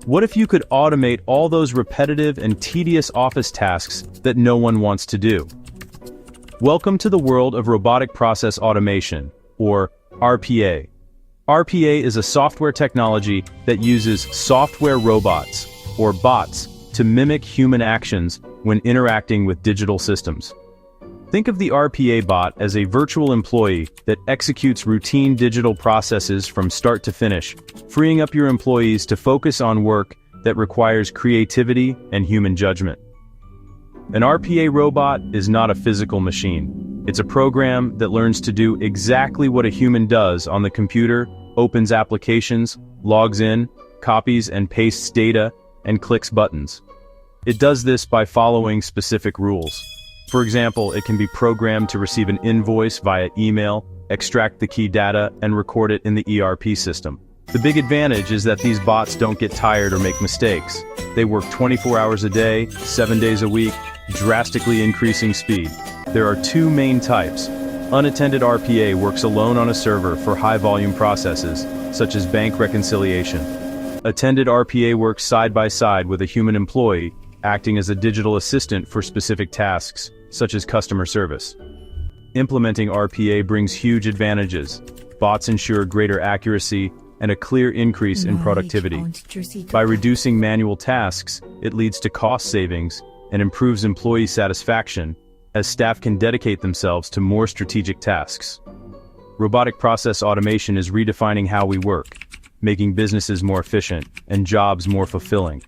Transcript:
What if you could automate all those repetitive and tedious office tasks that no one wants to do? Welcome to the world of robotic process automation, or RPA. RPA is a software technology that uses software robots, or bots, to mimic human actions when interacting with digital systems. Think of the RPA bot as a virtual employee that executes routine digital processes from start to finish, freeing up your employees to focus on work that requires creativity and human judgment. An RPA robot is not a physical machine. It's a program that learns to do exactly what a human does on the computer, opens applications, logs in, copies and pastes data, and clicks buttons. It does this by following specific rules. For example, it can be programmed to receive an invoice via email, extract the key data, and record it in the ERP system. The big advantage is that these bots don't get tired or make mistakes. They work 24 hours a day, 7 days a week, drastically increasing speed. There are two main types. Unattended RPA works alone on a server for high-volume processes, such as bank reconciliation. Attended RPA works side by side with a human employee, acting as a digital assistant for specific tasks, such as customer service. Implementing RPA brings huge advantages. Bots ensure greater accuracy and a clear increase in productivity. By reducing manual tasks, it leads to cost savings and improves employee satisfaction, as staff can dedicate themselves to more strategic tasks. Robotic process automation is redefining how we work, making businesses more efficient and jobs more fulfilling.